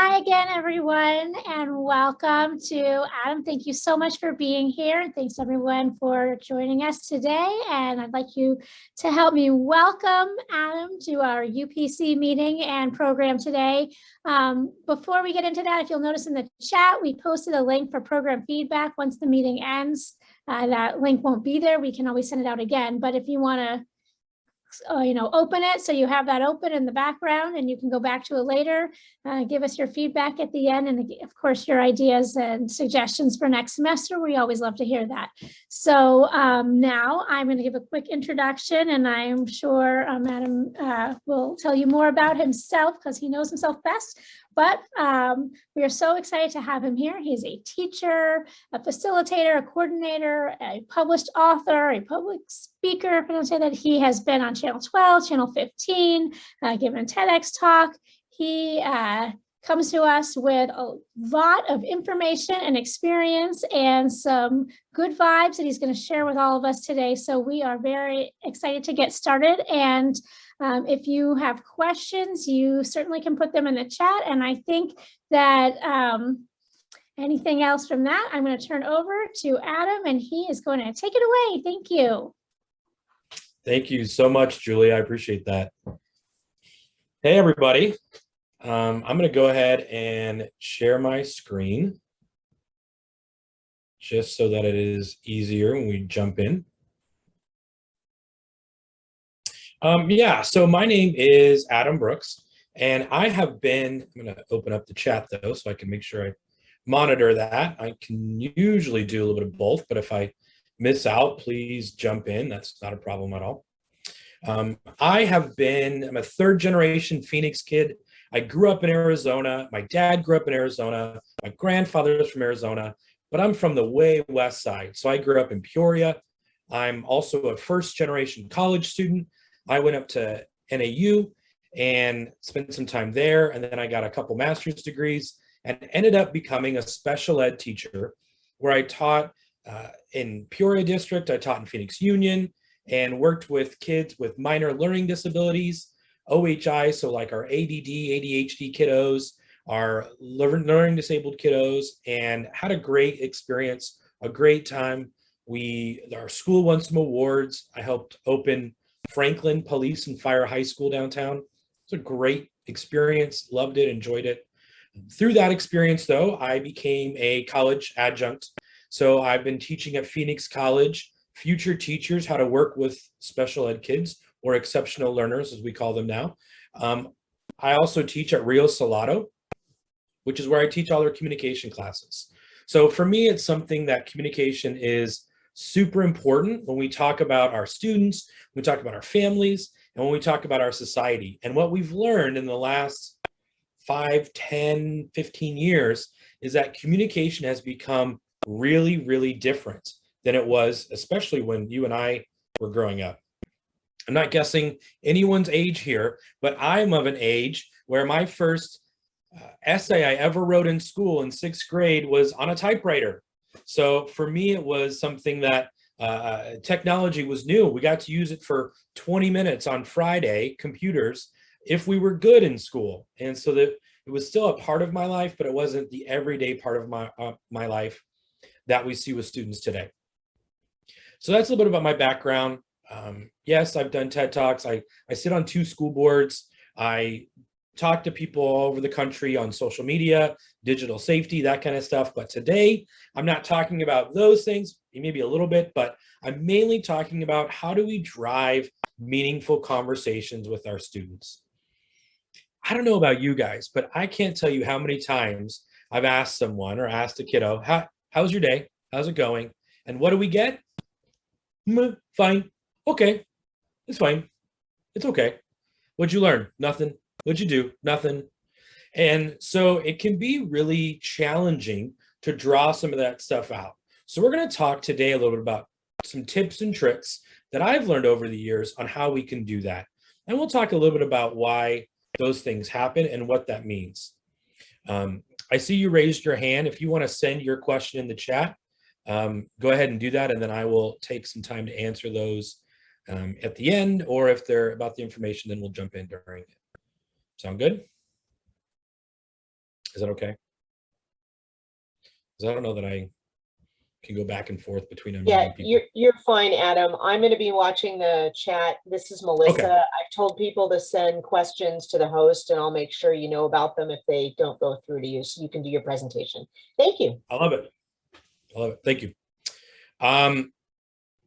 Hi again, everyone, and welcome to Adam. Thank you so much for being here. Thanks everyone for joining us today. And I'd like you to help me welcome Adam to our UPC meeting and program today. Before we get into that, if you'll notice in the chat, we posted a link for program feedback. Once the meeting ends, that link won't be there. We can always send it out again. But if you want to open it so you have that open in the background and you can go back to it later, give us your feedback at the end, and of course your ideas and suggestions for next semester. We always love to hear that. So now I'm going to give a quick introduction, and I'm sure Adam will tell you more about himself because he knows himself best. But we are so excited to have him here. He's a teacher, a facilitator, a coordinator, a published author, a public speaker. If I don't say that, he has been on Channel 12, Channel 15, given a TEDx talk. He comes to us with a lot of information and experience and some good vibes that he's going to share with all of us today. So we are very excited to get started. And if you have questions, you certainly can put them in the chat. And I think that anything else from that, I'm going to turn over to Adam, and he is going to take it away. Thank you. Thank you so much, Julie. I appreciate that. Hey, everybody. I'm going to go ahead and share my screen just so that it is easier when we jump in. So my name is Adam Brooks, and I have been, I'm going to open up the chat though, so I can make sure I monitor that. I can usually do a little bit of both, but if I miss out, please jump in. That's not a problem at all. I'm a third generation Phoenix kid. I grew up in Arizona. My dad grew up in Arizona. My grandfather is from Arizona, but I'm from the way west side. So I grew up in Peoria. I'm also a first generation college student. I went up to NAU and spent some time there. And then I got a couple master's degrees and ended up becoming a special ed teacher where I taught in Peoria District. I taught in Phoenix Union and worked with kids with minor learning disabilities, OHI, so like our ADD, ADHD kiddos, our learning disabled kiddos, and had a great experience, a great time. Our school won some awards. I helped open Franklin Police and Fire High School downtown. It's a great experience, loved it, enjoyed it. Through that experience though, I became a college adjunct. So I've been teaching at Phoenix College, future teachers how to work with special ed kids, or exceptional learners as we call them now. I also teach at Rio Salado, which is where I teach all their communication classes. So for me, it's something that communication is super important when we talk about our students, when we talk about our families, and when we talk about our society. And what we've learned in the last 5, 10, 15 years is that communication has become really, really different than it was, especially when you and I were growing up. I'm not guessing anyone's age here, but I'm of an age where my first essay I ever wrote in school in 6th grade was on a typewriter. So for me, it was something that technology was new. We got to use it for 20 minutes on Friday, computers, if we were good in school. And so that it was still a part of my life, but it wasn't the everyday part of my life that we see with students today. So that's a little bit about my background. Yes, I've done TED Talks. I sit on 2 school boards. I talk to people all over the country on social media, digital safety, that kind of stuff. But today, I'm not talking about those things, maybe a little bit, but I'm mainly talking about how do we drive meaningful conversations with our students. I don't know about you guys, but I can't tell you how many times I've asked someone or asked a kiddo, how's your day? How's it going? And what do we get? Fine. Okay. It's fine. It's okay. What'd you learn? Nothing. What'd you do? Nothing. And so it can be really challenging to draw some of that stuff out. So we're going to talk today a little bit about some tips and tricks that I've learned over the years on how we can do that. And we'll talk a little bit about why those things happen and what that means. I see you raised your hand. If you want to send your question in the chat, go ahead and do that. And then I will take some time to answer those at the end, or if they're about the information, then we'll jump in during it. Sound good? Is that okay? Because I don't know that I can go back and forth between Yeah, unmuting people. you're fine, Adam. I'm going to be watching the chat. This is Melissa. Okay. I've told people to send questions to the host, and I'll make sure you know about them if they don't go through to you, so you can do your presentation. Thank you. I love it. I love it. Thank you.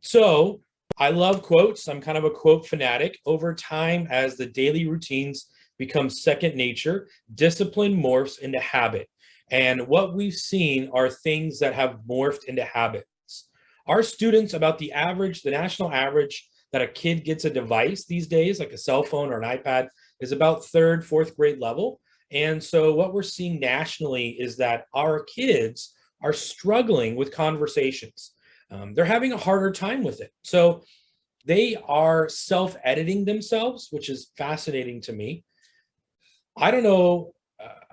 So I love quotes. I'm kind of a quote fanatic. Over time, as the daily routines become second nature, discipline morphs into habit. And what we've seen are things that have morphed into habits. Our students, about the national average that a kid gets a device these days, like a cell phone or an iPad, is about third, fourth grade level. And so what we're seeing nationally is that our kids are struggling with conversations. They're having a harder time with it. So they are self-editing themselves, which is fascinating to me. I don't know,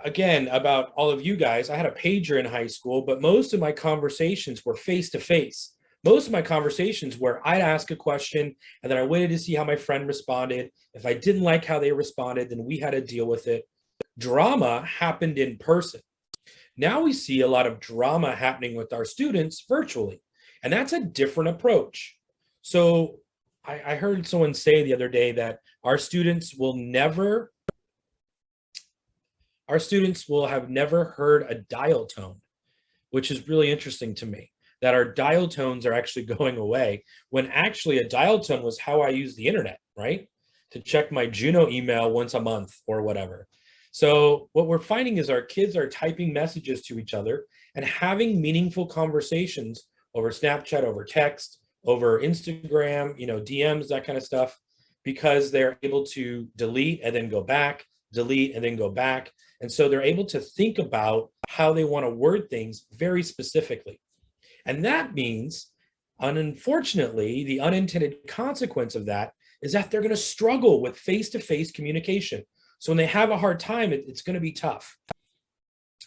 again, about all of you guys. I had a pager in high school, but most of my conversations were face-to-face. Most of my conversations where I'd ask a question and then I waited to see how my friend responded. If I didn't like how they responded, then we had to deal with it. Drama happened in person. Now we see a lot of drama happening with our students virtually, and that's a different approach. So I heard someone say the other day that our students will have never heard a dial tone, which is really interesting to me, that our dial tones are actually going away, when actually a dial tone was how I use the internet, right? To check my Juno email once a month or whatever. So what we're finding is our kids are typing messages to each other and having meaningful conversations over Snapchat, over text, over Instagram, DMs, that kind of stuff, because they're able to delete and then go back, delete and then go back. And so they're able to think about how they want to word things very specifically. And that means, unfortunately, the unintended consequence of that is that they're going to struggle with face-to-face communication. So when they have a hard time, it's going to be tough.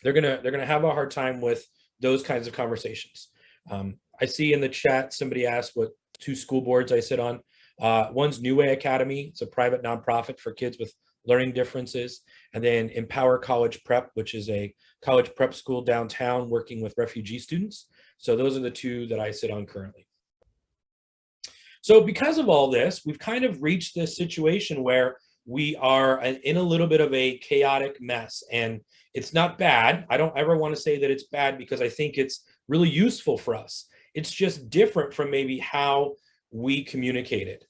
They're going to have a hard time with those kinds of conversations. I see in the chat somebody asked what two school boards I sit on. One's New Way Academy. It's a private nonprofit for kids with learning differences. And then Empower College Prep, which is a college prep school downtown working with refugee students. So those are the two that I sit on currently. So because of all this, we've kind of reached this situation where we are in a little bit of a chaotic mess, and it's not bad. I don't ever want to say that it's bad, because I think it's really useful for us. It's just different from maybe how we communicated,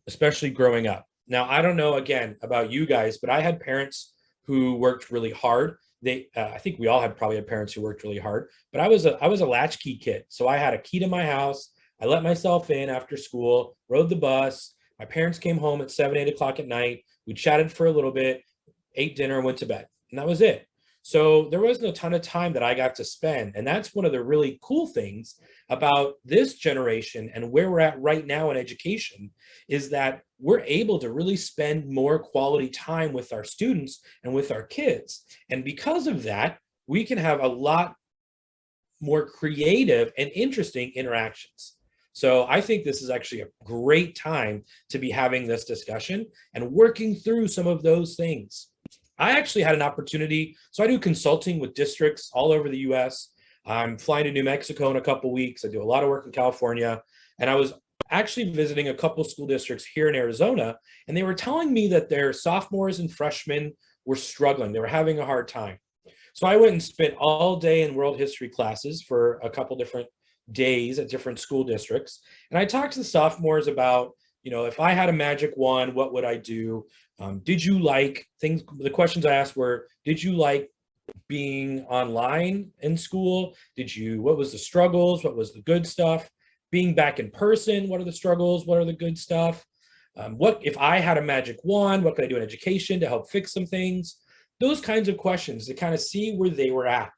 especially growing up. Now, I don't know, again, about you guys, but I had parents who worked really hard. I think we all probably had parents who worked really hard, but I was a latchkey kid. So I had a key to my house. I let myself in after school, rode the bus. My parents came home at 7, 8 o'clock at night. We chatted for a little bit, ate dinner, went to bed, and that was it. So there wasn't a ton of time that I got to spend. And that's one of the really cool things about this generation and where we're at right now in education, is that we're able to really spend more quality time with our students and with our kids. And because of that, we can have a lot more creative and interesting interactions. So I think this is actually a great time to be having this discussion and working through some of those things. I actually had an opportunity. So I do consulting with districts all over the US. I'm flying to New Mexico in a couple of weeks. I do a lot of work in California. And I was actually visiting a couple of school districts here in Arizona, and they were telling me that their sophomores and freshmen were struggling. They were having a hard time. So I went and spent all day in world history classes for a couple different days at different school districts. And I talked to the sophomores about, if I had a magic wand, what would I do? Did you like things? The questions I asked were, did you like being online in school? What was the struggles? What was the good stuff? Being back in person, what are the struggles? What are the good stuff? What if I had a magic wand? What could I do in education to help fix some things? Those kinds of questions to kind of see where they were at.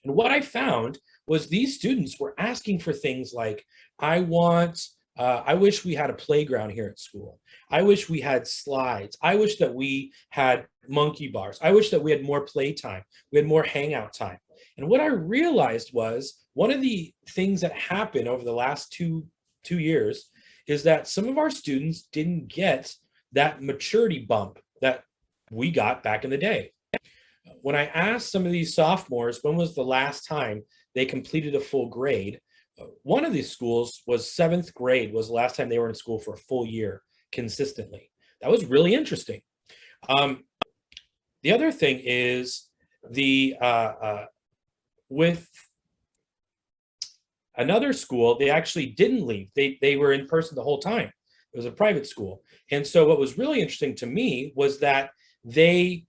And what I found was these students were asking for things like, I wish we had a playground here at school. I wish we had slides. I wish that we had monkey bars. I wish that we had more playtime. We had more hangout time. And what I realized was one of the things that happened over the last two years is that some of our students didn't get that maturity bump that we got back in the day. When I asked some of these sophomores, when was the last time they completed a full grade, one of these schools was seventh grade was the last time they were in school for a full year consistently. That was really interesting. The other thing is with another school, they actually didn't leave. They were in person the whole time. It was a private school. And so what was really interesting to me was that they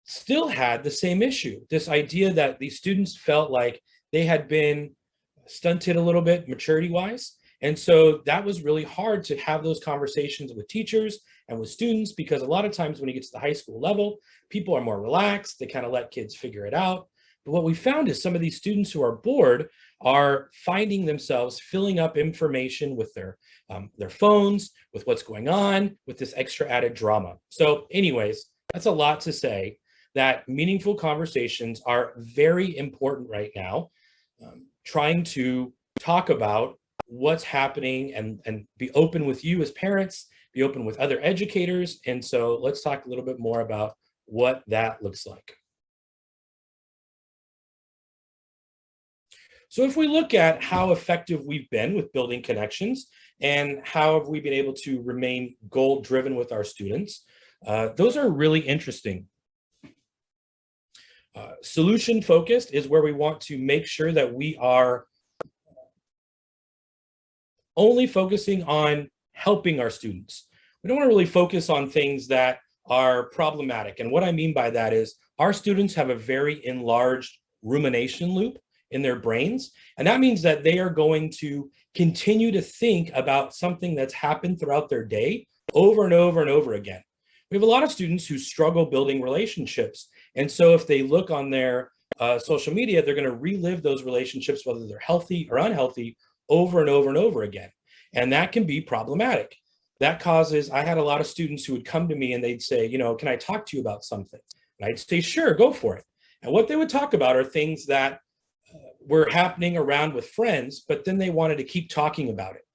still had the same issue, this idea that these students felt like they had been stunted a little bit maturity-wise. And so that was really hard to have those conversations with teachers and with students, because a lot of times when you get to the high school level, people are more relaxed. They kind of let kids figure it out. But what we found is some of these students who are bored are finding themselves filling up information with their phones, with what's going on, with this extra added drama. So anyways, that's a lot to say that meaningful conversations are very important right now. Trying to talk about what's happening and be open with you as parents, be open with other educators. And so let's talk a little bit more about what that looks like. So if we look at how effective we've been with building connections and how have we been able to remain goal-driven with our students, those are really interesting. Solution-focused is where we want to make sure that we are only focusing on helping our students. We don't want to really focus on things that are problematic. And what I mean by that is our students have a very enlarged rumination loop in their brains. And that means that they are going to continue to think about something that's happened throughout their day over and over and over again. We have a lot of students who struggle building relationships. And so if they look on their social media, they're going to relive those relationships, whether they're healthy or unhealthy, over and over and over again. And that can be problematic. That causes, I had a lot of students who would come to me and they'd say, you know, can I talk to you about something? And I'd say, sure, go for it. And what they would talk about are things that were happening around with friends, but then they wanted to keep talking about it.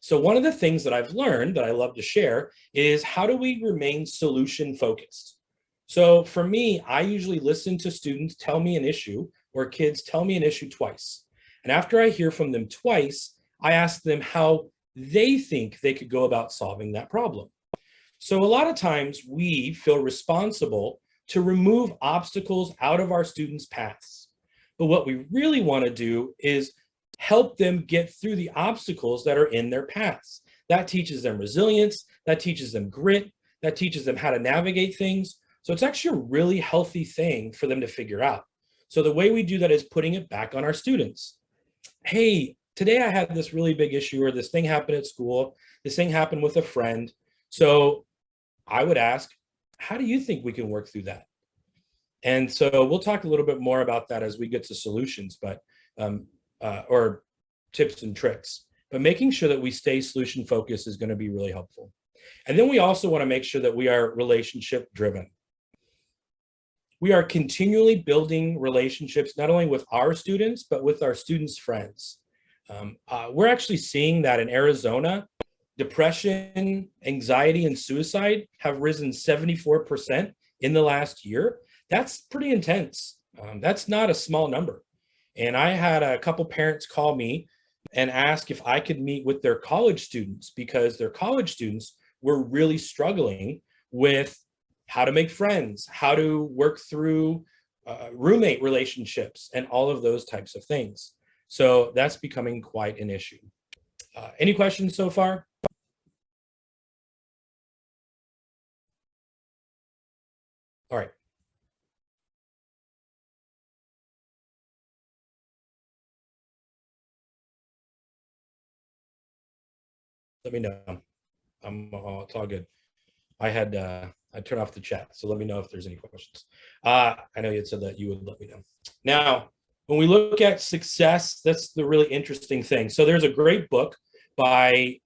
So one of the things that I've learned that I love to share is how do we remain solution focused? So for me, I usually listen to students tell me an issue or kids tell me an issue twice. And after I hear from them twice, I ask them how they think they could go about solving that problem. So a lot of times we feel responsible to remove obstacles out of our students' paths. But what we really want to do is help them get through the obstacles that are in their paths. That teaches them resilience, that teaches them grit, that teaches them how to navigate things. So it's actually a really healthy thing for them to figure out. So the way we do that is putting it back on our students. Hey, today I had this really big issue, or this thing happened at school, this thing happened with a friend. So I would ask, how do you think we can work through that? And so we'll talk a little bit more about that as we get to solutions, but or tips and tricks. But making sure that we stay solution focused is going to be really helpful. And then we also want to make sure that we are relationship driven. We are continually building relationships, not only with our students, but with our students' friends. We're actually seeing that in Arizona, depression, anxiety, and suicide have risen 74% in the last year. That's pretty intense. That's not a small number. And I had a couple parents call me and ask if I could meet with their college students, because their college students were really struggling with how to make friends, how to work through roommate relationships, and all of those types of things. So that's becoming quite an issue. Any questions so far? All right. Let me know. It's all good. I turned off the chat, so let me know if there's any questions. I know you had said that you would let me know. Now, when we look at success, that's the really interesting thing. So there's a great book by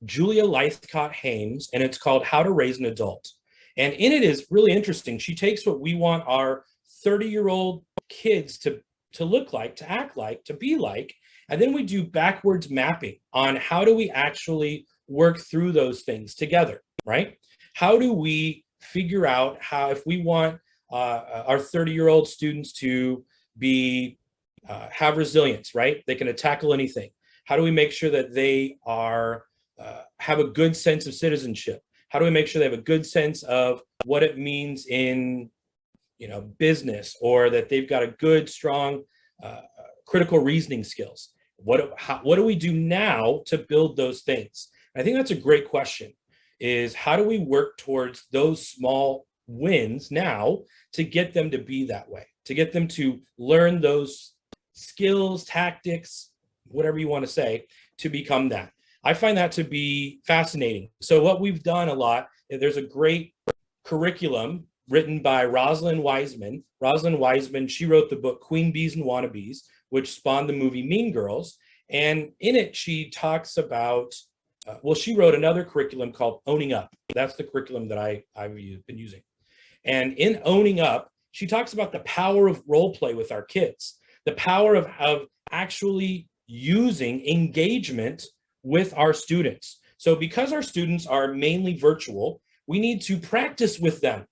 Julia Lythcott-Haims, and it's called How to Raise an Adult. And in it is really interesting. She takes what we want our 30-year-old kids to look like, to act like, to be like, and then we do backwards mapping on how do we actually work through those things together, right? How do we figure out how, if we want our 30-year-old students to be have resilience, right? They can tackle anything. How do we make sure that they are have a good sense of citizenship? How do we make sure they have a good sense of what it means in, business, or that they've got a good, strong critical reasoning skills? What do we do now to build those things? I think that's a great question, is how do we work towards those small wins now to get them to be that way, to get them to learn those skills, tactics, whatever you want to say, to become that. I find that to be fascinating. So what we've done a lot, there's a great curriculum written by Rosalind Wiseman. Rosalind Wiseman, she wrote the book Queen Bees and Wannabes, which spawned the movie Mean Girls. And in it, she talks about, she wrote another curriculum called Owning Up. That's the curriculum that I've been using. And in Owning Up, she talks about the power of role play with our kids, the power of actually using engagement with our students. So because our students are mainly virtual, we need to practice with them.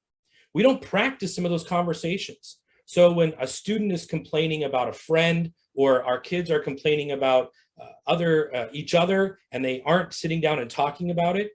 We don't practice some of those conversations. So when a student is complaining about a friend, or our kids are complaining about each other, and they aren't sitting down and talking about it,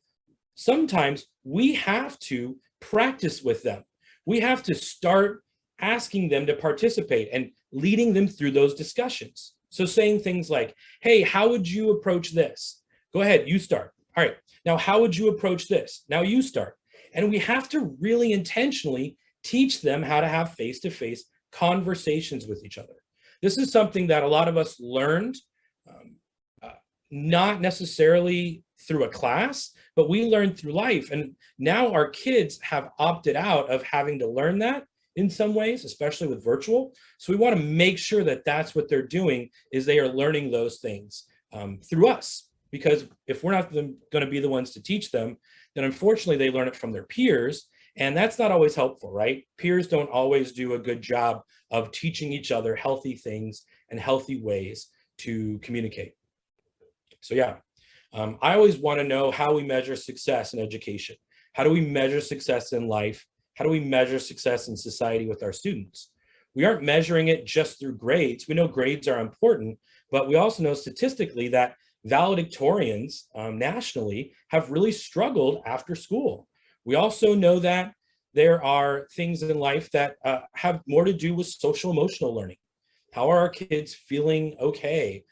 sometimes we have to practice with them. We have to start asking them to participate and leading them through those discussions. So saying things like, hey, how would you approach this? Go ahead, you start. All right, now how would you approach this? Now you start. And we have to really intentionally teach them how to have face-to-face conversations with each other. This is something that a lot of us learned, not necessarily through a class, but we learned through life. And now our kids have opted out of having to learn that in some ways, especially with virtual. So we want to make sure that that's what they're doing, is they are learning those things through us. Because if we're not going to be the ones to teach them, then unfortunately they learn it from their peers. And that's not always helpful, right? Peers don't always do a good job of teaching each other healthy things and healthy ways to communicate. So yeah, I always want to know how we measure success in education. How do we measure success in life? How do we measure success in society with our students? We aren't measuring it just through grades. We know grades are important, but we also know statistically that valedictorians nationally have really struggled after school. We also know that there are things in life that have more to do with social emotional learning. How are our kids feeling okay?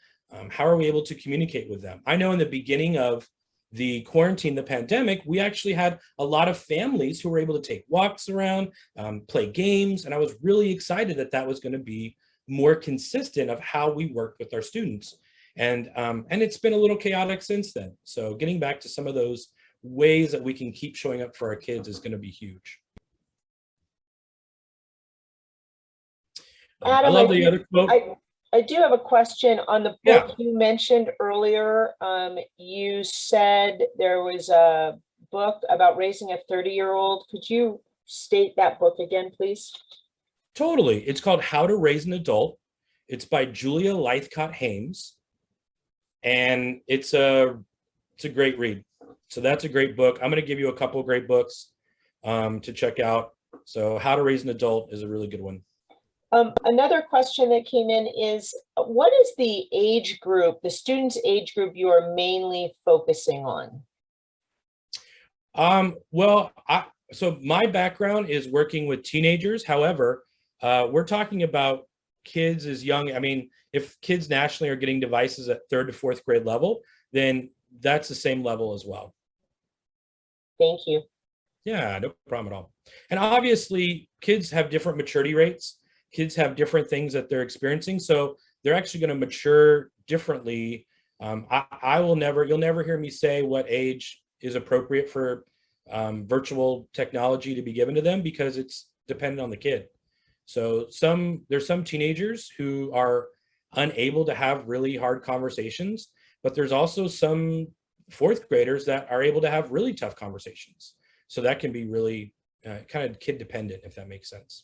How are we able to communicate with them? I know in the beginning of the quarantine, the pandemic, we actually had a lot of families who were able to take walks around, play games, and I was really excited that that was going to be more consistent of how we worked with our students. And it's been a little chaotic since then. So getting back to some of those ways that we can keep showing up for our kids is going to be huge. Adam, I love the other quote. I do have a question on the book. Yeah. You mentioned earlier. You said there was a book about raising a 30-year-old. Could you state that book again, please? Totally. It's called How to Raise an Adult. It's by Julia Lythcott-Hames. And it's a great read. So that's a great book. I'm going to give you a couple of great books to check out. So How to Raise an Adult is a really good one. Another question that came in is, what is the age group, the students' age group you are mainly focusing on? So my background is working with teenagers. However, we're talking about kids as young. I mean, if kids nationally are getting devices at 3rd to 4th grade level, then that's the same level as well. Thank you. Yeah, no problem at all. And obviously, kids have different maturity rates. Kids have different things that they're experiencing. So they're actually going to mature differently. You'll never hear me say what age is appropriate for virtual technology to be given to them, because it's dependent on the kid. So there's some teenagers who are unable to have really hard conversations, but there's also some 4th graders that are able to have really tough conversations. So that can be really kind of kid dependent, if that makes sense.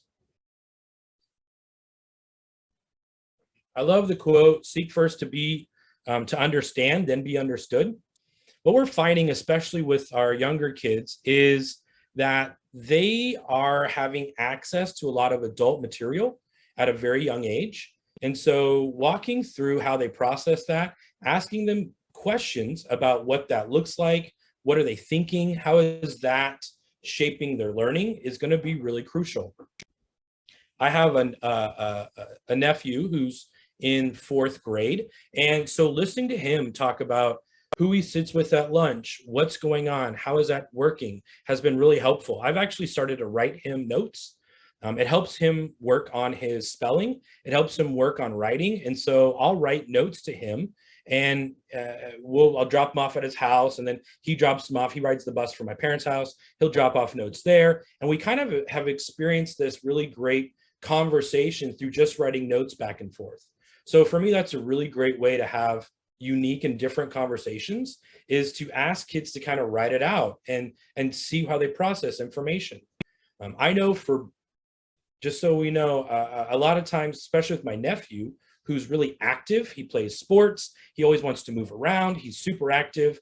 I love the quote, seek first to understand, then be understood. What we're finding, especially with our younger kids, is that they are having access to a lot of adult material at a very young age. And so walking through how they process that, asking them questions about what that looks like, what are they thinking, how is that shaping their learning, is going to be really crucial. I have a nephew who's in 4th grade. And so listening to him talk about who he sits with at lunch, what's going on, how is that working, has been really helpful. I've actually started to write him notes. It helps him work on his spelling. It helps him work on writing. And so I'll write notes to him, and I'll drop him off at his house, and then he drops them off. He rides the bus from my parents' house. He'll drop off notes there. And we kind of have experienced this really great conversation through just writing notes back and forth. So for me, that's a really great way to have unique and different conversations, is to ask kids to kind of write it out and see how they process information. I know, for just so we know, a lot of times, especially with my nephew, who's really active, he plays sports, he always wants to move around, he's super active.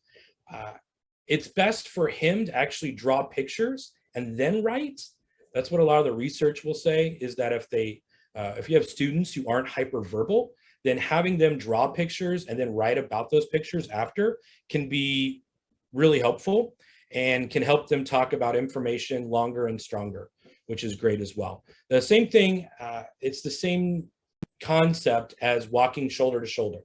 It's best for him to actually draw pictures and then write. That's what a lot of the research will say, is that if you have students who aren't hyperverbal, then having them draw pictures and then write about those pictures after can be really helpful and can help them talk about information longer and stronger, which is great as well. The same thing, it's the same concept as walking shoulder to shoulder.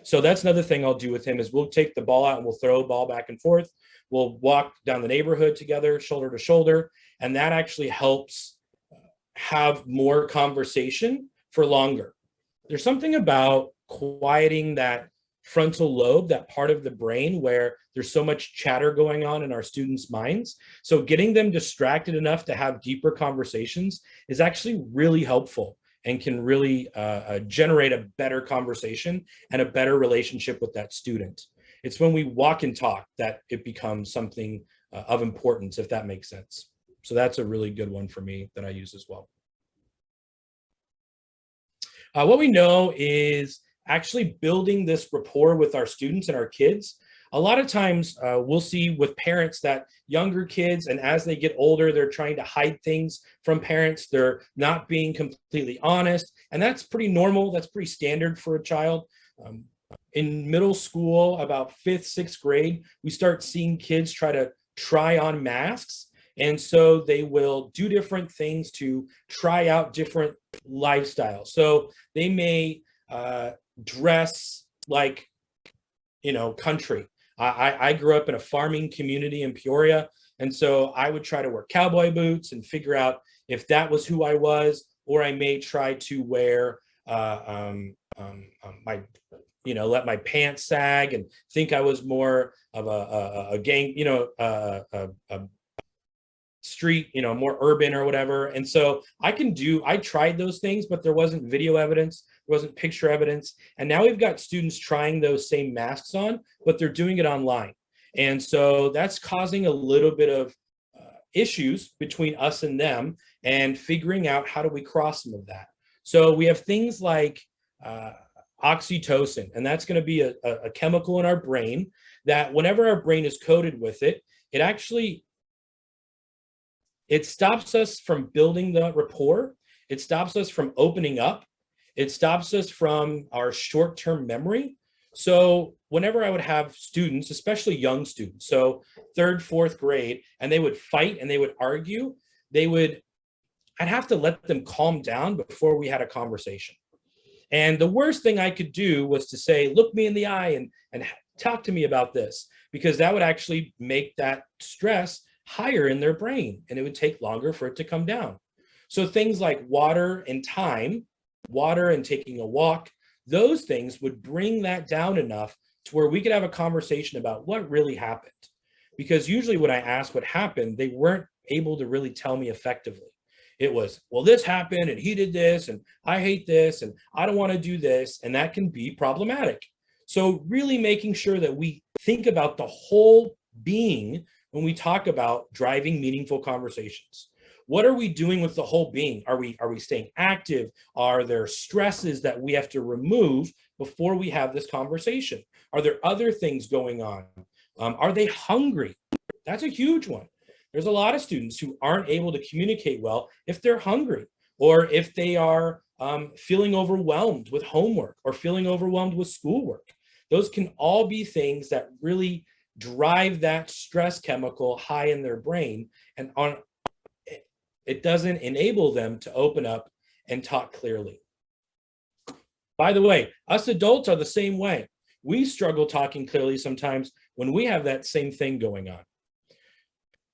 So that's another thing I'll do with him, is we'll take the ball out and we'll throw a ball back and forth. We'll walk down the neighborhood together, shoulder to shoulder, and that actually helps have more conversation for longer. There's something about quieting that frontal lobe, that part of the brain where there's so much chatter going on in our students' minds. So getting them distracted enough to have deeper conversations is actually really helpful and can really generate a better conversation and a better relationship with that student. It's when we walk and talk that it becomes something of importance, if that makes sense. So that's a really good one for me that I use as well. What we know is actually building this rapport with our students and our kids. A lot of times we'll see with parents that younger kids, and as they get older, they're trying to hide things from parents. They're not being completely honest. And that's pretty normal. That's pretty standard for a child. In middle school, about 5th, 6th grade, we start seeing kids try on masks. And so they will do different things to try out different lifestyles. So they may dress like, country. I grew up in a farming community in Peoria. And so I would try to wear cowboy boots and figure out if that was who I was, or I may try to wear let my pants sag and think I was more of a gang, a street, more urban or whatever. And so I tried those things, but there wasn't video evidence, there wasn't picture evidence. And now we've got students trying those same masks on, but they're doing it online. And so that's causing a little bit of issues between us and them, and figuring out how do we cross some of that. So we have things like oxytocin, and that's going to be a chemical in our brain that whenever our brain is coated with it, it stops us from building the rapport. It stops us from opening up. It stops us from our short-term memory. So whenever I would have students, especially young students, so 3rd, 4th grade, and they would fight and they would argue, I'd have to let them calm down before we had a conversation. And the worst thing I could do was to say, look me in the eye and talk to me about this, because that would actually make that stress higher in their brain, and it would take longer for it to come down. So things like water and time, water and taking a walk, those things would bring that down enough to where we could have a conversation about what really happened. Because usually when I asked what happened, they weren't able to really tell me effectively. It was, well, this happened and he did this and I hate this and I don't want to do this, and that can be problematic. So really making sure that we think about the whole being when we talk about driving meaningful conversations. What are we doing with the whole being? Are we staying active? Are there stresses that we have to remove before we have this conversation? Are there other things going on? Are they hungry? That's a huge one. There's a lot of students who aren't able to communicate well if they're hungry, or if they are feeling overwhelmed with homework or feeling overwhelmed with schoolwork. Those can all be things that really drive that stress chemical high in their brain, and it doesn't enable them to open up and talk clearly. By the way, us adults are the same way. We struggle talking clearly sometimes when we have that same thing going on.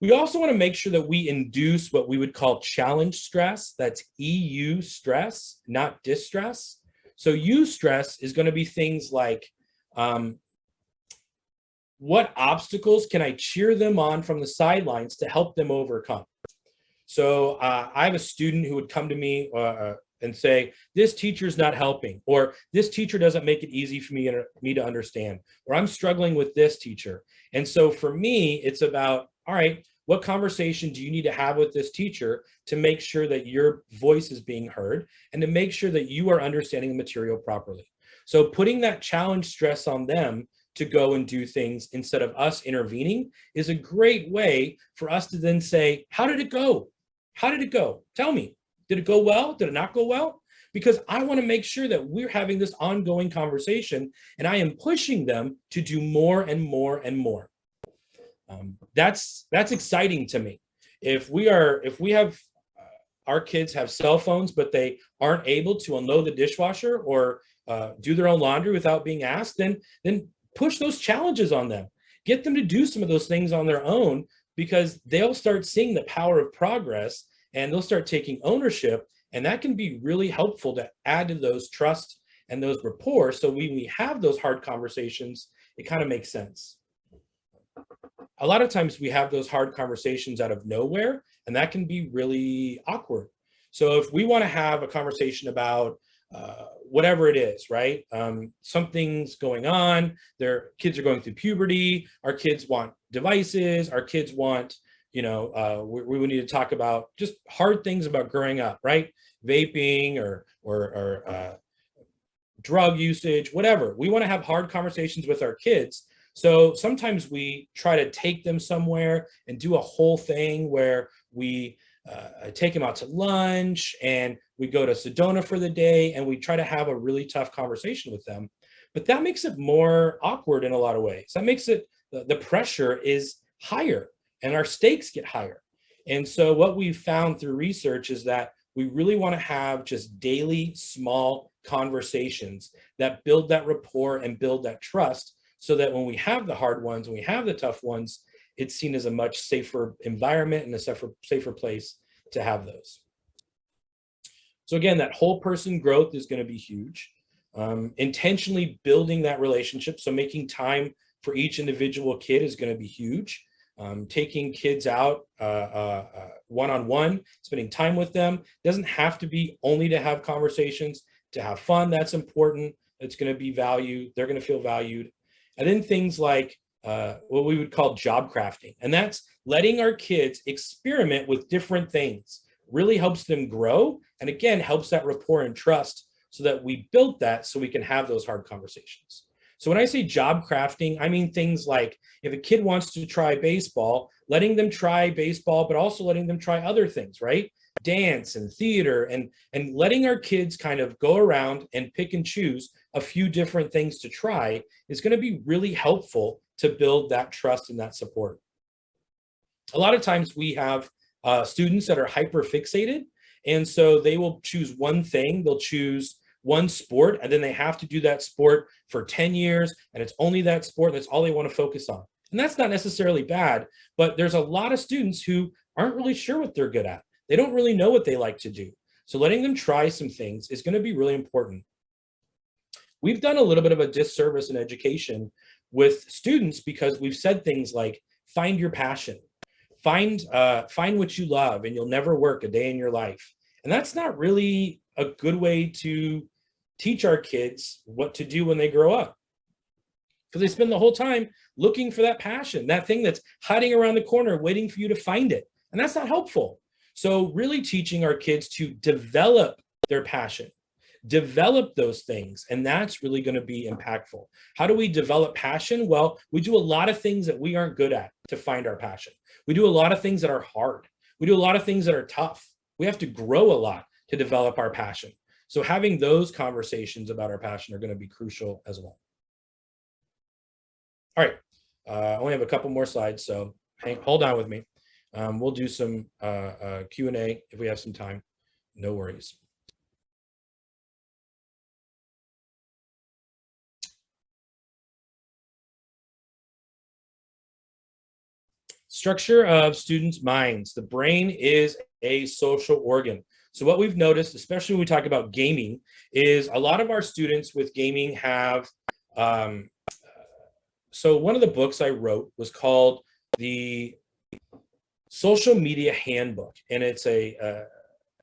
We also want to make sure that we induce what we would call challenge stress. That's EU stress, not distress. So eustress is going to be things like, what obstacles can I cheer them on from the sidelines to help them overcome? So I have a student who would come to me and say, this teacher's not helping, or this teacher doesn't make it easy for me to understand, or I'm struggling with this teacher. And so for me, it's about, all right, what conversation do you need to have with this teacher to make sure that your voice is being heard and to make sure that you are understanding the material properly? So putting that challenge stress on them to go and do things instead of us intervening is a great way for us to then say, how did it go? How did it go? Tell me. Did it go well? Did it not go well? Because I want to make sure that we're having this ongoing conversation and I am pushing them to do more and more and more. That's exciting to me. If we have our kids have cell phones, but they aren't able to unload the dishwasher or do their own laundry without being asked, then push those challenges on them. Get them to do some of those things on their own, because they'll start seeing the power of progress and they'll start taking ownership. And that can be really helpful to add to those trust and those rapport. So when we have those hard conversations, it kind of makes sense. A lot of times we have those hard conversations out of nowhere, and that can be really awkward. So if we want to have a conversation about whatever it is, right? Something's going on, their kids are going through puberty, our kids want devices, our kids want, we would need to talk about just hard things about growing up, right? Vaping or drug usage, whatever. We want to have hard conversations with our kids. So sometimes we try to take them somewhere and do a whole thing where we take them out to lunch and we go to Sedona for the day and we try to have a really tough conversation with them. But that makes it more awkward in a lot of ways. That makes it, the pressure is higher and our stakes get higher. And so what we've found through research is that we really want to have just daily small conversations that build that rapport and build that trust, so that when we have the hard ones, when we have the tough ones, it's seen as a much safer environment and a safer place to have those. So again, that whole person growth is going to be huge. Intentionally building that relationship, so making time for each individual kid is going to be huge. Taking kids out one-on-one, spending time with them. Doesn't have to be only to have conversations, to have fun. That's important. It's going to be valued. They're going to feel valued. And then things like what we would call job crafting. And that's letting our kids experiment with different things. Really helps them grow. And again, helps that rapport and trust, so that we build that so we can have those hard conversations. So when I say job crafting, I mean things like, if a kid wants to try baseball, letting them try baseball, but also letting them try other things, right? Dance and theater, and letting our kids kind of go around and pick and choose a few different things to try is going to be really helpful to build that trust and that support. A lot of times we have students that are hyper fixated, and so they will choose one thing. They'll choose one sport, and then they have to do that sport for 10 years, and it's only that sport. That's all they want to focus on. And that's not necessarily bad, but there's a lot of students who aren't really sure what they're good at. They don't really know what they like to do. So letting them try some things is going to be really important. We've done a little bit of a disservice in education with students because we've said things like, find your passion, find what you love, and you'll never work a day in your life. And that's not really a good way to teach our kids what to do when they grow up, because they spend the whole time looking for that passion, that thing that's hiding around the corner, waiting for you to find it. And that's not helpful. So really teaching our kids to develop their passion. Develop those things, and that's really going to be impactful. How do we develop passion? Well, we do a lot of things that we aren't good at to find our passion. We do a lot of things that are hard. We do a lot of things that are tough. We have to grow a lot to develop our passion. So having those conversations about our passion are going to be crucial as well. All right, I only have a couple more slides, so hold on with me. We'll do some Q&A if we have some time. No worries. Structure of students' minds. The brain is a social organ. So what we've noticed, especially when we talk about gaming, is a lot of our students with gaming have, so one of the books I wrote was called the Social Media Handbook, and it's a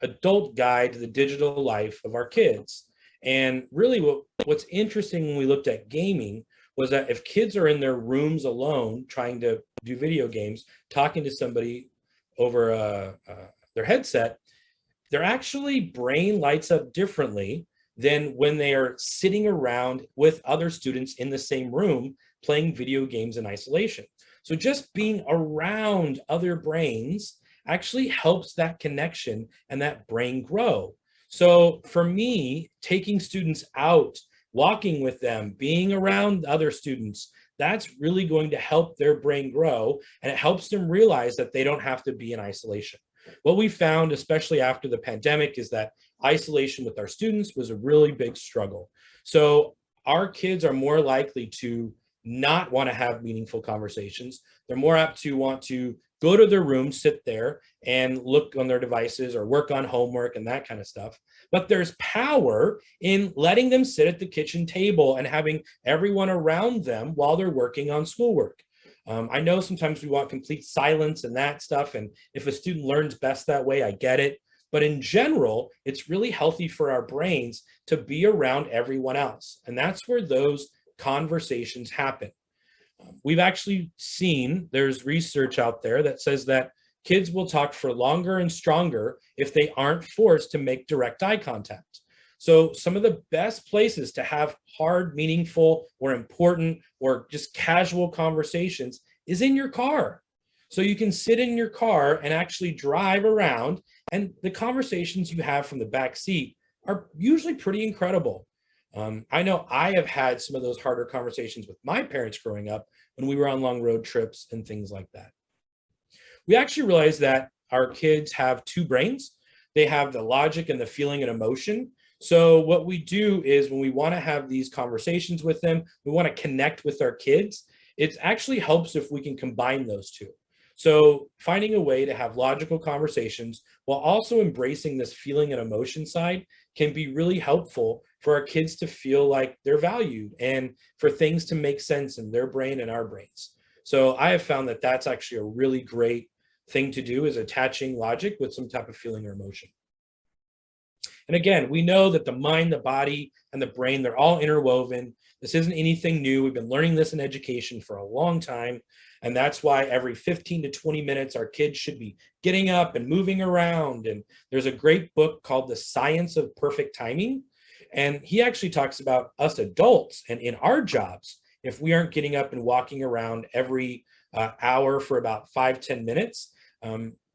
adult guide to the digital life of our kids. And really what's interesting when we looked at gaming was that if kids are in their rooms alone trying to do video games, talking to somebody over their headset, their actually brain lights up differently than when they are sitting around with other students in the same room playing video games in isolation. So just being around other brains actually helps that connection and that brain grow. So for me, taking students out, walking with them, being around other students, that's really going to help their brain grow, and it helps them realize that they don't have to be in isolation. What we found, especially after the pandemic, is that isolation with our students was a really big struggle. So our kids are more likely to not want to have meaningful conversations. They're more apt to want to go to their room, sit there and look on their devices or work on homework and that kind of stuff. But there's power in letting them sit at the kitchen table and having everyone around them while they're working on schoolwork. I know sometimes we want complete silence and that stuff, and if a student learns best that way, I get it. But in general, it's really healthy for our brains to be around everyone else. And that's where those conversations happen. We've actually seen, there's research out there that says that kids will talk for longer and stronger if they aren't forced to make direct eye contact. So some of the best places to have hard, meaningful, or important, or just casual conversations is in your car. So you can sit in your car and actually drive around, and the conversations you have from the back seat are usually pretty incredible. I know I have had some of those harder conversations with my parents growing up when we were on long road trips and things like that. We actually realized that our kids have two brains. They have the logic and the feeling and emotion. So what we do is when we want to have these conversations with them, we want to connect with our kids. It actually helps if we can combine those two. So finding a way to have logical conversations while also embracing this feeling and emotion side can be really helpful for our kids to feel like they're valued and for things to make sense in their brain and our brains. So I have found that that's actually a really great thing to do, is attaching logic with some type of feeling or emotion. And again, we know that the mind, the body, and the brain, they're all interwoven. This isn't anything new. We've been learning this in education for a long time. And that's why every 15 to 20 minutes, our kids should be getting up and moving around. And there's a great book called The Science of Perfect Timing. And he actually talks about us adults and in our jobs, if we aren't getting up and walking around every hour for about 5-10 minutes,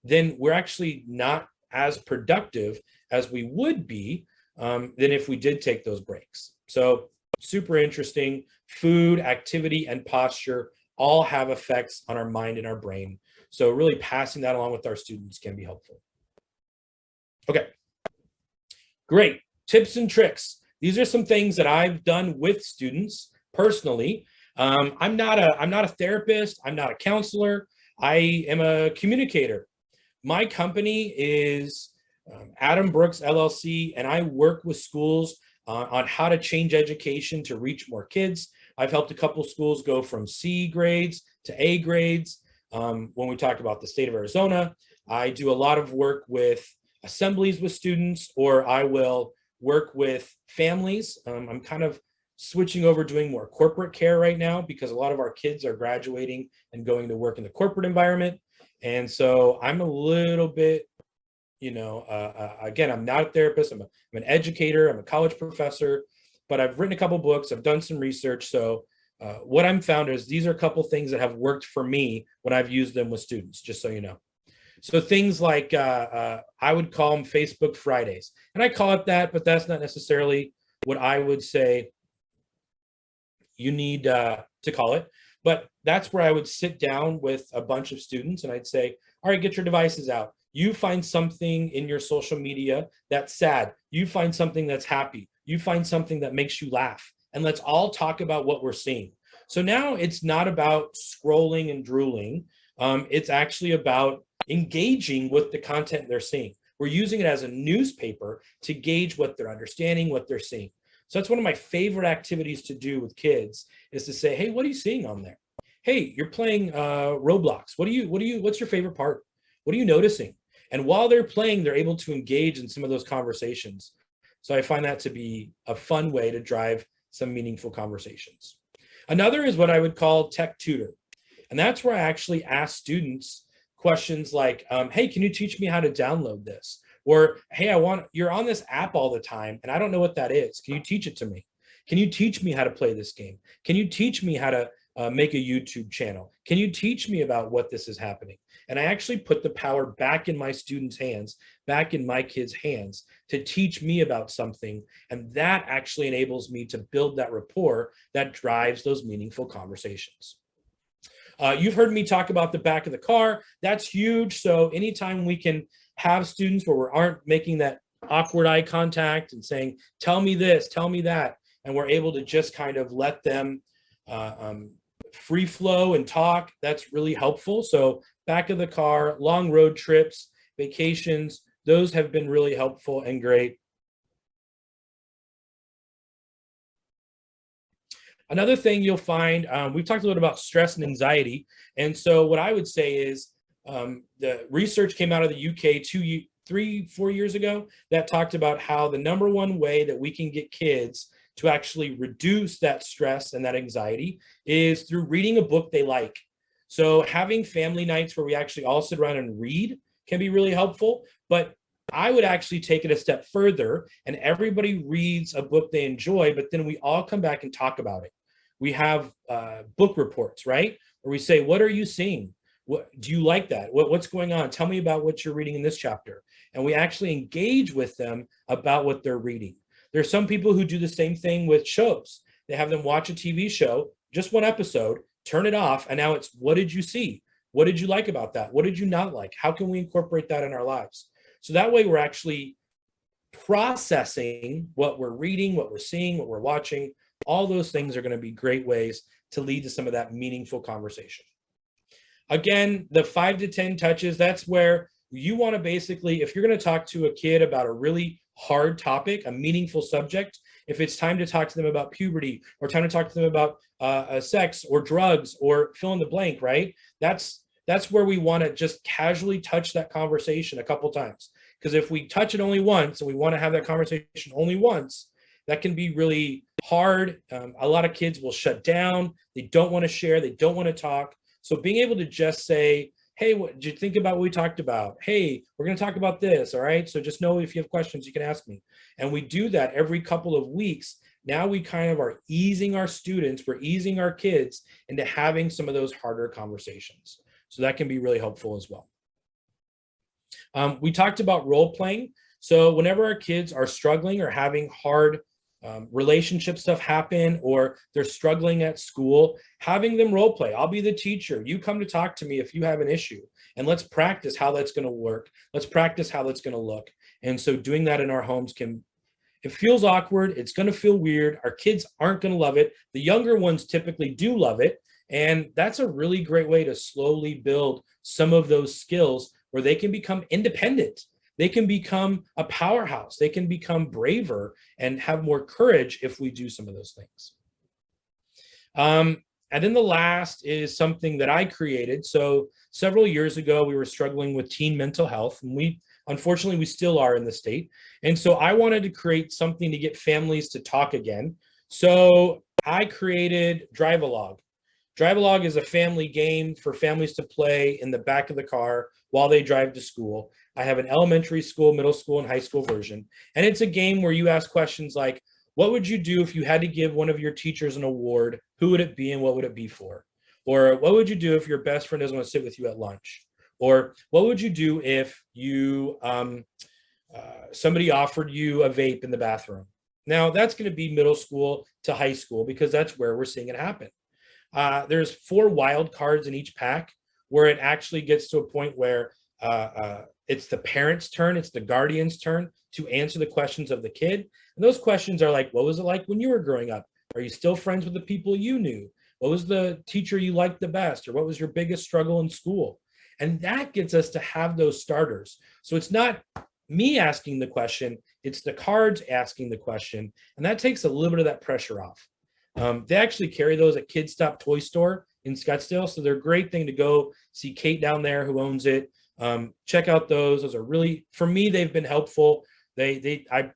then we're actually not as productive as we would be than if we did take those breaks. So super interesting. Food, activity, and posture all have effects on our mind and our brain. So really passing that along with our students can be helpful. Okay, great. Tips and tricks. These are some things that I've done with students personally. I'm not a therapist. I'm not a counselor. I am a communicator. My company is Adam Brooks LLC, and I work with schools on how to change education to reach more kids. I've helped a couple schools go from C grades to A grades. When we talk about the state of Arizona, I do a lot of work with assemblies with students, or I will work with families. I'm kind of switching over doing more corporate care right now because a lot of our kids are graduating and going to work in the corporate environment. And so I'm a little bit again, I'm not a therapist. I'm an educator. I'm a college professor, but I've written a couple books. I've done some research. So what I'm found is these are a couple things that have worked for me when I've used them with students, just so you know. So things like I would call them Facebook Fridays, and I call it that, but that's not necessarily what I would say you need to call it. But that's where I would sit down with a bunch of students and I'd say, all right, get your devices out. You find something in your social media that's sad. You find something that's happy. You find something that makes you laugh. And let's all talk about what we're seeing. So now it's not about scrolling and drooling. It's actually about engaging with the content they're seeing. We're using it as a newspaper to gauge what they're understanding, what they're seeing. So that's one of my favorite activities to do with kids is to say, hey, what are you seeing on there? Hey, you're playing Roblox. What's your favorite part? What are you noticing? And while they're playing, they're able to engage in some of those conversations. So I find that to be a fun way to drive some meaningful conversations. Another is what I would call tech tutor. And that's where I actually ask students questions like, hey, can you teach me how to download this? Or, hey, you're on this app all the time and I don't know what that is. Can you teach it to me? Can you teach me how to play this game? Can you teach me how to make a YouTube channel? Can you teach me about what this is happening? And I actually put the power back in my students' hands, back in my kids' hands to teach me about something. And that actually enables me to build that rapport that drives those meaningful conversations. You've heard me talk about the back of the car. That's huge. So anytime we can have students where we aren't making that awkward eye contact and saying, tell me this, tell me that, and we're able to just kind of let them free flow and talk, that's really helpful. So back of the car, long road trips, vacations, those have been really helpful and great. Another thing you'll find, we've talked a little about stress and anxiety. And so what I would say is the research came out of the UK 3-4 years ago that talked about how the number one way that we can get kids to actually reduce that stress and that anxiety is through reading a book they like. So having family nights where we actually all sit around and read can be really helpful. But I would actually take it a step further and everybody reads a book they enjoy, but then we all come back and talk about it. We have book reports, right? Where we say, what are you seeing? What do you like that? What's going on? Tell me about what you're reading in this chapter. And we actually engage with them about what they're reading. There's some people who do the same thing with shows. They have them watch a TV show, just one episode, turn it off, and now it's, what did you see? What did you like about that? What did you not like? How can we incorporate that in our lives? So that way we're actually processing what we're reading, what we're seeing, what we're watching. All those things are going to be great ways to lead to some of that meaningful conversation. Again, the 5 to 10 touches, that's where you want to basically, if you're going to talk to a kid about a really hard topic, a meaningful subject, if it's time to talk to them about puberty or time to talk to them about sex or drugs or fill in the blank, right? That's where we want to just casually touch that conversation a couple times. Because if we touch it only once and we want to have that conversation only once, that can be really hard. A lot of kids will shut down. They don't want to share. They don't want to talk. So being able to just say, hey, what did you think about what we talked about? Hey, we're going to talk about this. All right. So just know if you have questions, you can ask me. And we do that every couple of weeks. Now we kind of are easing our students, we're easing our kids into having some of those harder conversations. So that can be really helpful as well. We talked about role playing. So whenever our kids are struggling or having hard relationship stuff happen, or they're struggling at school, having them role play. I'll be the teacher. You come to talk to me if you have an issue, and let's practice how that's going to work. Let's practice how that's going to look. And so doing that in our homes it feels awkward. It's going to feel weird. Our kids aren't going to love it. The younger ones typically do love it. And that's a really great way to slowly build some of those skills where they can become independent. They can become a powerhouse. They can become braver and have more courage if we do some of those things. And then the last is something that I created. So several years ago, we were struggling with teen mental health, and unfortunately, we still are in the state. And so I wanted to create something to get families to talk again. So I created Drive-A-Log. Drive-along is a family game for families to play in the back of the car while they drive to school. I have an elementary school, middle school, and high school version. And it's a game where you ask questions like, what would you do if you had to give one of your teachers an award? Who would it be and what would it be for? Or what would you do if your best friend doesn't want to sit with you at lunch? Or what would you do if you somebody offered you a vape in the bathroom? Now that's going to be middle school to high school because that's where we're seeing it happen. There's 4 wild cards in each pack where it actually gets to a point where it's the parent's turn, it's the guardian's turn to answer the questions of the kid. And those questions are like, what was it like when you were growing up? Are you still friends with the people you knew? What was the teacher you liked the best? Or what was your biggest struggle in school? And that gets us to have those starters. So it's not me asking the question, it's the cards asking the question. And that takes a little bit of that pressure off. They actually carry those at Kid Stop Toy Store in Scottsdale. So they're a great thing to go see Kate down there who owns it. Check out those. Those are really, for me, they've been helpful. I'd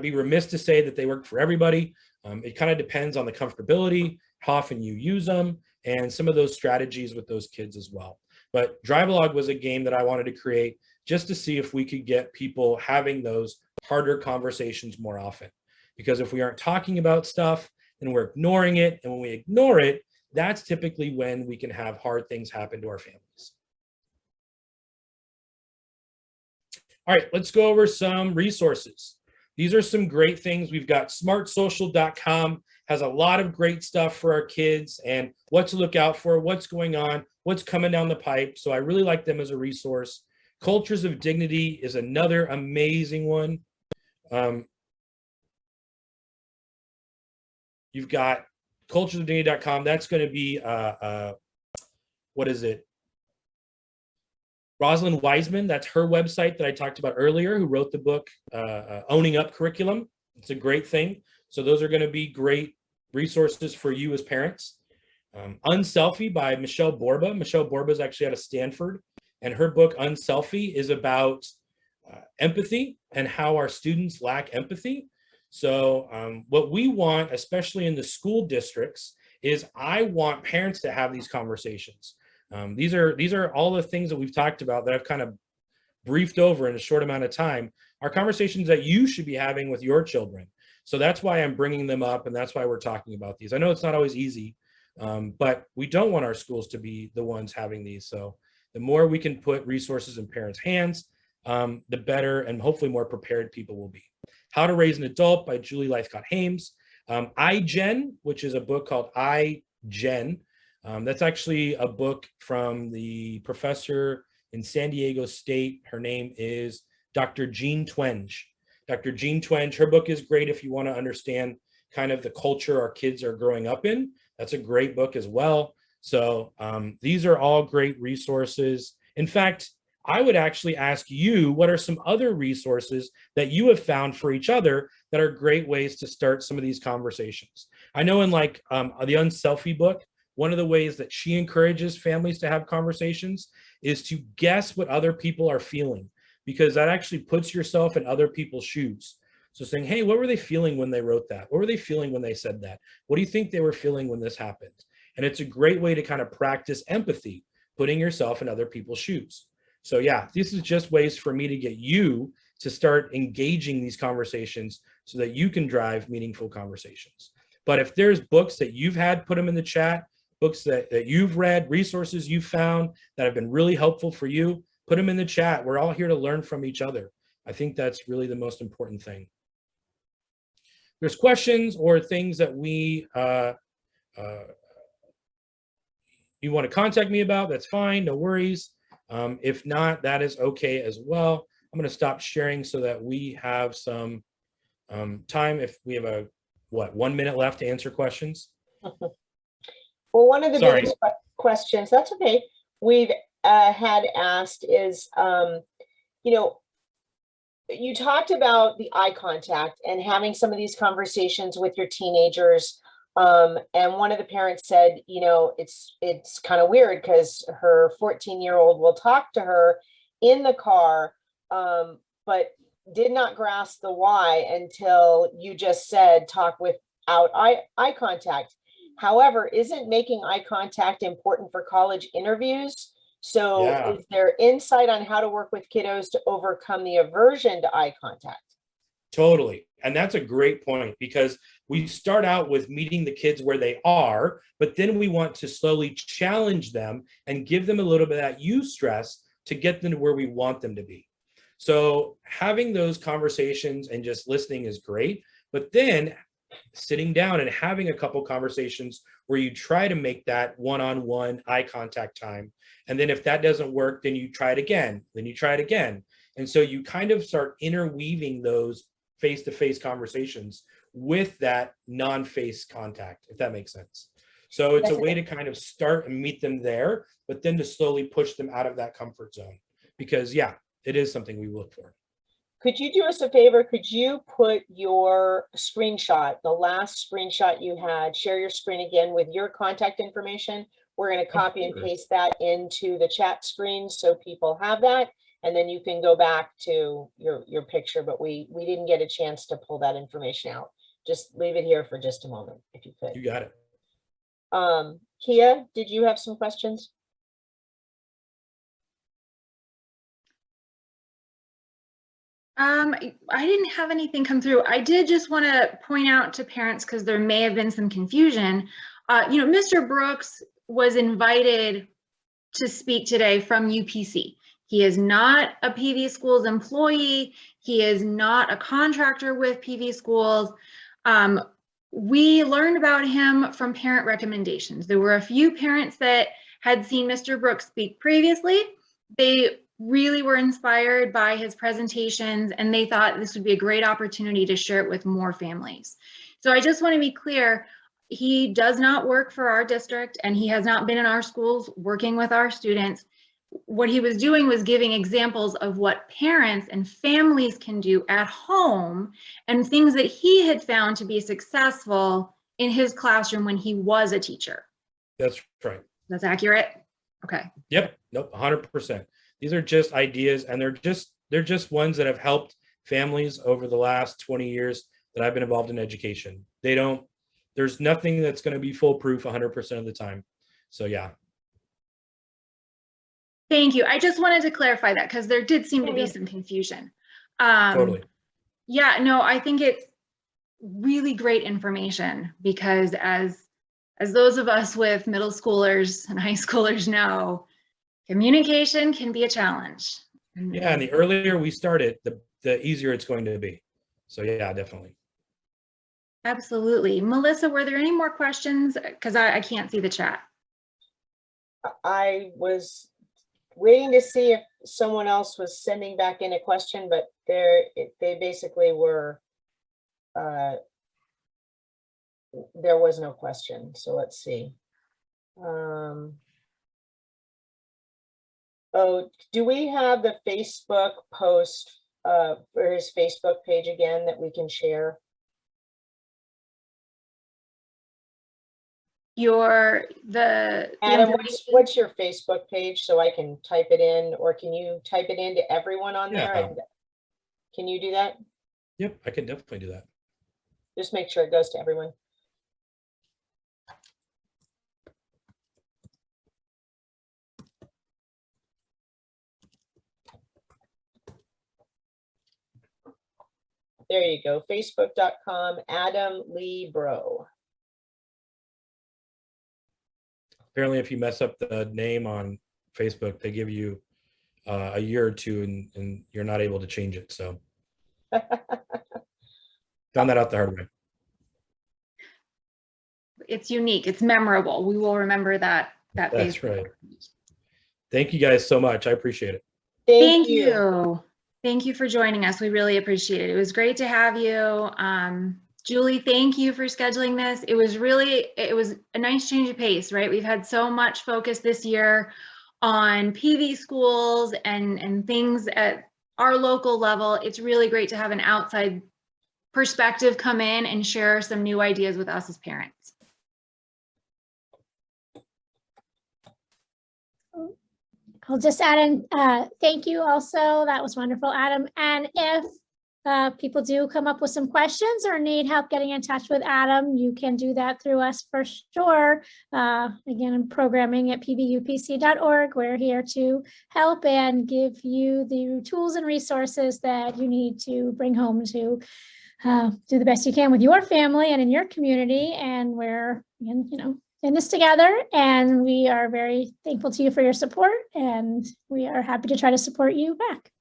be remiss to say that they work for everybody. It kind of depends on the comfortability, how often you use them, and some of those strategies with those kids as well. But Drive-A-Log was a game that I wanted to create just to see if we could get people having those harder conversations more often. Because if we aren't talking about stuff and we're ignoring it, and when we ignore it, that's typically when we can have hard things happen to our families. All right, let's go over some resources. These are some great things. We've got smartsocial.com, has a lot of great stuff for our kids and what to look out for, what's going on, what's coming down the pipe. So I really like them as a resource. Cultures of Dignity is another amazing one. You've got culturesofdignity.com. That's going to be, what is it? Rosalind Wiseman, that's her website that I talked about earlier, who wrote the book, Owning Up Curriculum. It's a great thing. So those are going to be great resources for you as parents. Unselfie by Michelle Borba. Michelle Borba is actually out of Stanford, and her book Unselfie is about empathy and how our students lack empathy. So what we want, especially in the school districts, is I want parents to have these conversations. These are all the things that we've talked about that I've kind of briefed over in a short amount of time are conversations that you should be having with your children. So that's why I'm bringing them up, and that's why we're talking about these. I know it's not always easy, but we don't want our schools to be the ones having these. So the more we can put resources in parents' hands, the better and hopefully more prepared people will be. How to Raise an Adult by Julie Lythcott-Hames. iGen, which is a book called iGen. That's actually a book from the professor in San Diego State. Her name is Dr. Jean Twenge. Dr. Jean Twenge, her book is great if you want to understand kind of the culture our kids are growing up in. That's a great book as well. So these are all great resources. In fact, I would actually ask you, what are some other resources that you have found for each other that are great ways to start some of these conversations? I know in like the Unselfie book, one of the ways that she encourages families to have conversations is to guess what other people are feeling, because that actually puts yourself in other people's shoes. So saying, hey, what were they feeling when they wrote that? What were they feeling when they said that? What do you think they were feeling when this happened? And it's a great way to kind of practice empathy, putting yourself in other people's shoes. So yeah, this is just ways for me to get you to start engaging these conversations so that you can drive meaningful conversations. But if there's books that you've had, put them in the chat, books that you've read, resources you've found that have been really helpful for you, put them in the chat. We're all here to learn from each other. I think that's really the most important thing. There's questions or things that you want to contact me about, that's fine, no worries. If not, that is okay as well. I'm going to stop sharing so that we have some time. If we have 1 minute left to answer questions. Well, one of the biggest questions, that's okay, we've had asked is, you talked about the eye contact and having some of these conversations with your teenagers. And one of the parents said, it's kind of weird because her 14-year-old will talk to her in the car, but did not grasp the why until you just said talk without eye contact. However, isn't making eye contact important for college interviews? So Yeah. is there insight on how to work with kiddos to overcome the aversion to eye contact? Totally. And that's a great point, because we start out with meeting the kids where they are, but then we want to slowly challenge them and give them a little bit of that eustress to get them to where we want them to be. So having those conversations and just listening is great, but then sitting down and having a couple conversations where you try to make that one-on-one eye contact time. And then if that doesn't work, then you try it again, then you try it again. And so you kind of start interweaving those face-to-face conversations with that non-face contact, if that makes sense. So it's a way to kind of start and meet them there, but then to slowly push them out of that comfort zone, because yeah, it is something we look for. Could you do us a favor? Could you put your screenshot, the last screenshot you had, share your screen again with your contact information? We're going to copy and paste that into the chat screen so people have that. And then you can go back to your picture, but we didn't get a chance to pull that information out. Just leave it here for just a moment, if you could. You got it. Kia, did you have some questions? I didn't have anything come through. I did just want to point out to parents, because there may have been some confusion. Mr. Brooks was invited to speak today from UPC. He is not a PV Schools employee. He is not a contractor with PV Schools. We learned about him from parent recommendations. There were a few parents that had seen Mr. Brooks speak previously. They really were inspired by his presentations, and they thought this would be a great opportunity to share it with more families. So I just want to be clear, he does not work for our district, and he has not been in our schools working with our students. What he was doing was giving examples of what parents and families can do at home, and things that he had found to be successful in his classroom when he was a teacher. That's right. That's accurate? Okay. Yep. Nope. 100%. These are just ideas, and they're just ones that have helped families over the last 20 years that I've been involved in education. There's nothing that's going to be foolproof 100% of the time. So yeah. Thank you. I just wanted to clarify that, because there did seem to be some confusion. Totally. Yeah, no, I think it's really great information, because as those of us with middle schoolers and high schoolers know, communication can be a challenge. Yeah, and the earlier we start it, the easier it's going to be. So yeah, definitely. Absolutely. Melissa, were there any more questions? Because I can't see the chat. I was waiting to see if someone else was sending back in a question, but they basically were, there was no question. So let's see. Oh, do we have the Facebook post for his Facebook page again that we can share? Adam, what's your Facebook page so I can type it in, or can you type it into everyone on there? And can you do that? Yep, I can definitely do that. Just make sure it goes to everyone. There you go, facebook.com, Adam Lee Bro. Apparently, if you mess up the name on Facebook, they give you a year or two and you're not able to change it. So found that out the hard way. It's unique. It's memorable. We will remember that. That's Facebook. right. Thank you guys so much. I appreciate it. Thank you. Thank you for joining us. We really appreciate it. It was great to have you. Julie, thank you for scheduling this. It was a nice change of pace, right? We've had so much focus this year on PV schools and things at our local level. It's really great to have an outside perspective come in and share some new ideas with us as parents. I'll just add in, thank you also. That was wonderful, Adam. And if people do come up with some questions or need help getting in touch with Adam, you can do that through us for sure. Again, programming at pbupc.org. We're here to help and give you the tools and resources that you need to bring home to do the best you can with your family and in your community. And we're, in this together, and we are very thankful to you for your support, and we are happy to try to support you back.